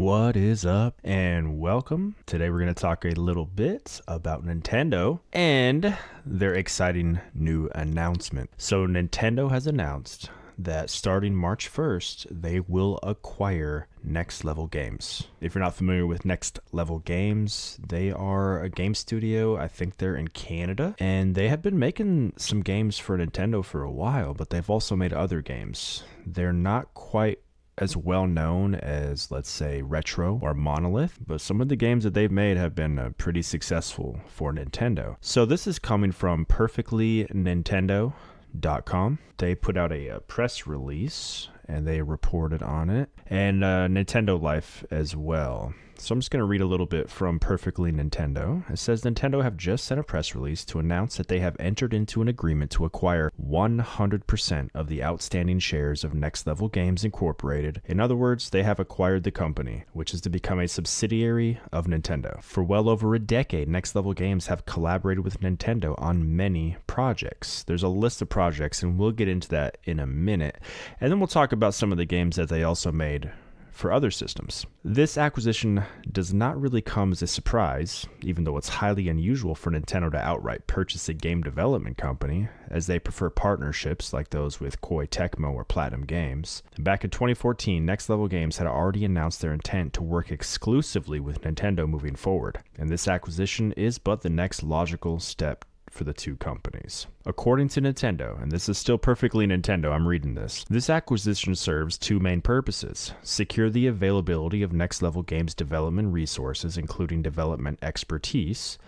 What is up and welcome. Today we're going to talk a little bit about Nintendo and their exciting new announcement. So Nintendo has announced that starting March 1st, they will acquire Next Level Games. If you're not familiar with Next Level Games, they are a game studio. I think they're in Canada, and they have been making some games for Nintendo for a while, but they've also made other games. They're not quite as well known as, let's say, Retro or Monolith, but some of the games that they've made have been pretty successful for Nintendo. So this is coming from perfectlynintendo.com. They put out a press release and they reported on it, and Nintendo Life as well. So I'm just going to read a little bit from Perfectly Nintendo. It says, Nintendo have just sent a press release to announce that they have entered into an agreement to acquire 100% of the outstanding shares of Next Level Games Incorporated. In other words, they have acquired the company, which is to become a subsidiary of Nintendo. For well over a decade, Next Level Games have collaborated with Nintendo on many projects. There's a list of projects, and we'll get into that in a minute. And then we'll talk about some of the games that they also made for other systems. This acquisition does not really come as a surprise, even though it's highly unusual for Nintendo to outright purchase a game development company, as they prefer partnerships like those with Koei Tecmo or Platinum Games. Back in 2014, Next Level Games had already announced their intent to work exclusively with Nintendo moving forward, and this acquisition is but the next logical step for the two companies. According to Nintendo, and this is still Perfectly Nintendo, I'm reading this acquisition serves two main purposes: secure the availability of Next Level Games development resources, including development expertise,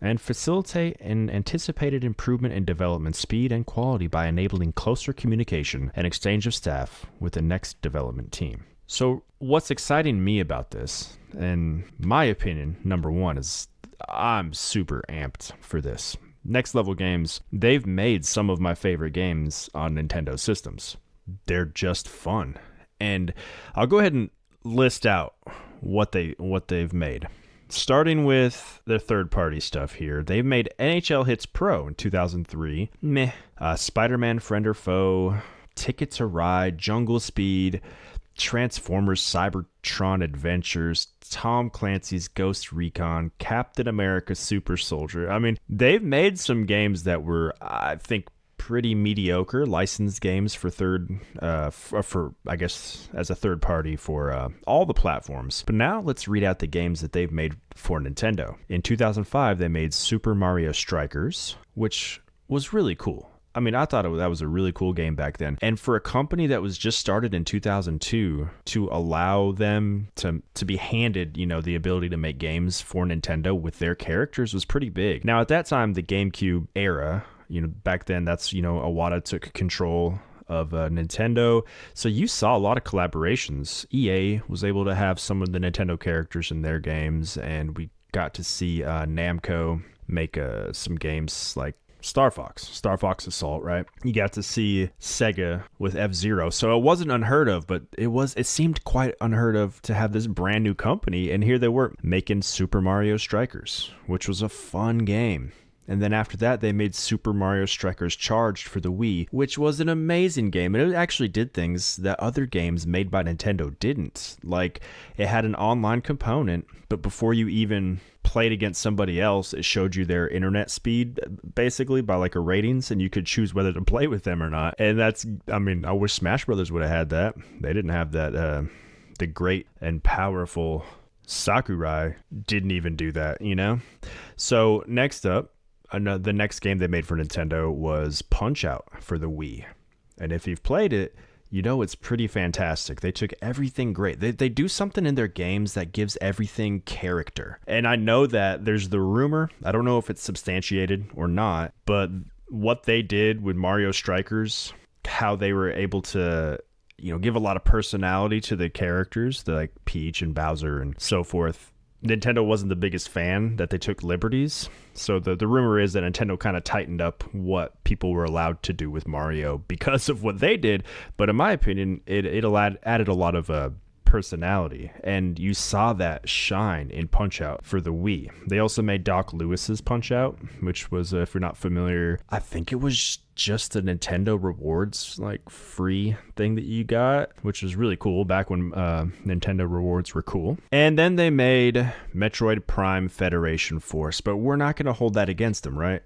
and facilitate an anticipated improvement in development speed and quality by enabling closer communication and exchange of staff with the next development team. So what's exciting me about this, in my opinion, number one, is I'm super amped for this. Next Level Games, they've made some of my favorite games on Nintendo systems. They're just fun. And I'll go ahead and list out what they've made. Starting with their third-party stuff here, they've made NHL Hits Pro in 2003, Spider-Man Friend or Foe, Ticket to Ride, Jungle Speed, Transformers Cybertron Adventures, Tom Clancy's Ghost Recon, Captain America Super Soldier. I mean, they've made some games that were, I think, pretty mediocre licensed games for I guess, as a third party for all the platforms. But now let's read out the games that they've made for Nintendo. In 2005, they made Super Mario Strikers, which was really cool. I mean, I thought that was a really cool game back then. And for a company that was just started in 2002 to allow them to be handed, the ability to make games for Nintendo with their characters was pretty big. Now, at that time, the GameCube era, back then, that's, Iwata took control of Nintendo. So you saw a lot of collaborations. EA was able to have some of the Nintendo characters in their games, and we got to see Namco make some games like Star Fox Assault, right? You got to see Sega with F-Zero. So it wasn't unheard of, but it seemed quite unheard of to have this brand new company. And here they were making Super Mario Strikers, which was a fun game. And then after that, they made Super Mario Strikers Charged for the Wii, which was an amazing game. And it actually did things that other games made by Nintendo didn't. Like, it had an online component, but before you even played against somebody else, it showed you their internet speed, basically, by like a ratings, and you could choose whether to play with them or not. And I wish Smash Brothers would have had that. They didn't have that. The great and powerful Sakurai didn't even do that, So next up, the next game they made for Nintendo was Punch-Out for the Wii. And if you've played it, it's pretty fantastic. They took everything great. They do something in their games that gives everything character. And I know that there's the rumor, I don't know if it's substantiated or not, but what they did with Mario Strikers, how they were able to, give a lot of personality to the characters, like Peach and Bowser and so forth. Nintendo wasn't the biggest fan, that they took liberties. So the rumor is that Nintendo kind of tightened up what people were allowed to do with Mario because of what they did. But in my opinion, it added a lot of personality, and you saw that shine in Punch-Out for the Wii. They also made Doc Lewis's Punch-Out, which was, if you're not familiar, I think it was just a Nintendo Rewards like free thing that you got, which was really cool back when Nintendo Rewards were cool. And then they made Metroid Prime Federation Force, but we're not going to hold that against them, right?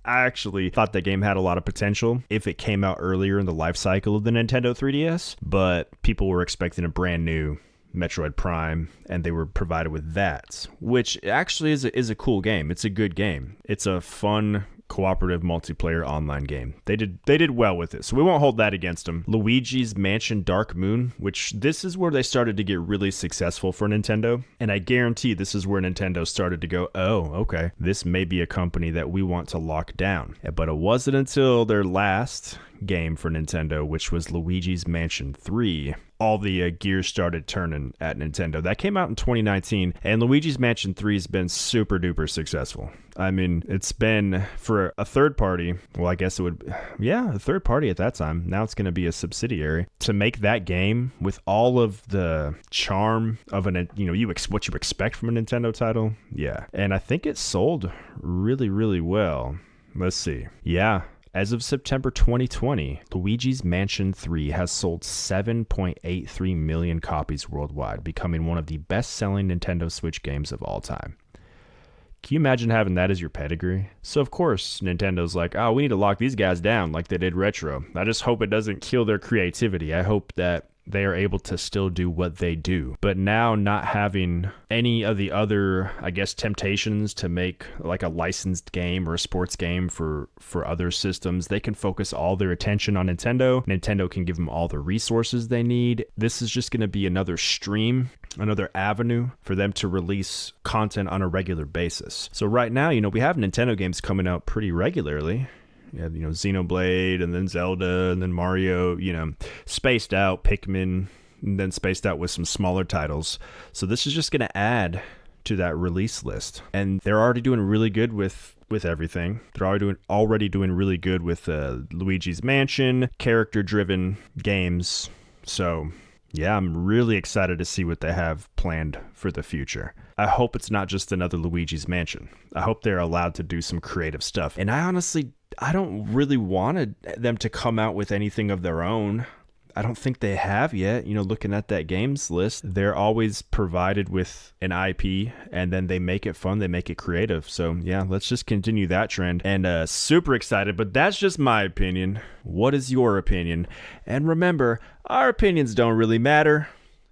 I actually thought that game had a lot of potential if it came out earlier in the life cycle of the Nintendo 3DS, but people were expecting a brand new Metroid Prime, and they were provided with that, which actually is a cool game. It's a good game. It's a fun cooperative multiplayer online game. They did well with it, so we won't hold that against them. Luigi's Mansion Dark Moon, which this is where they started to get really successful for Nintendo, and I guarantee this is where Nintendo started to go, oh, okay, this may be a company that we want to lock down. But it wasn't until their last game for Nintendo, which was Luigi's Mansion 3, all the gears started turning at Nintendo. That came out in 2019, and Luigi's Mansion 3 has been super duper successful. I mean, it's been for a third party, well, I guess it would, a third party at that time. Now it's going to be a subsidiary. To make that game with all of the charm of what you expect from a Nintendo title, yeah. And I think it sold really, really well. Let's see. Yeah. As of September 2020, Luigi's Mansion 3 has sold 7.83 million copies worldwide, becoming one of the best-selling Nintendo Switch games of all time. Can you imagine having that as your pedigree? So of course, Nintendo's like, oh, we need to lock these guys down like they did Retro. I just hope it doesn't kill their creativity. I hope that they are able to still do what they do. But now not having any of the other, I guess, temptations to make like a licensed game or a sports game for other systems, they can focus all their attention on Nintendo. Nintendo can give them all the resources they need. This is just going to be another stream, another avenue for them to release content on a regular basis. So right now, we have Nintendo games coming out pretty regularly. You have, Xenoblade, and then Zelda, and then Mario, spaced out, Pikmin, and then spaced out with some smaller titles. So this is just going to add to that release list. And they're already doing really good with everything. They're already doing really good with Luigi's Mansion, character-driven games. So yeah, I'm really excited to see what they have planned for the future. I hope it's not just another Luigi's Mansion. I hope they're allowed to do some creative stuff. And I don't really want them to come out with anything of their own. I don't think they have yet. Looking at that games list, they're always provided with an IP, and then they make it fun, they make it creative. So yeah, let's just continue that trend. And super excited, but that's just my opinion. What is your opinion? And remember, our opinions don't really matter.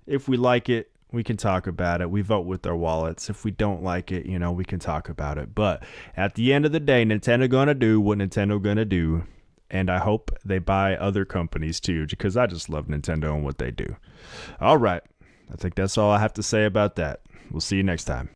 If we like it, we can talk about it. We vote with our wallets. If we don't like it, we can talk about it. But at the end of the day, Nintendo gonna do what Nintendo gonna do. And I hope they buy other companies too, because I just love Nintendo and what they do. All right. I think that's all I have to say about that. We'll see you next time.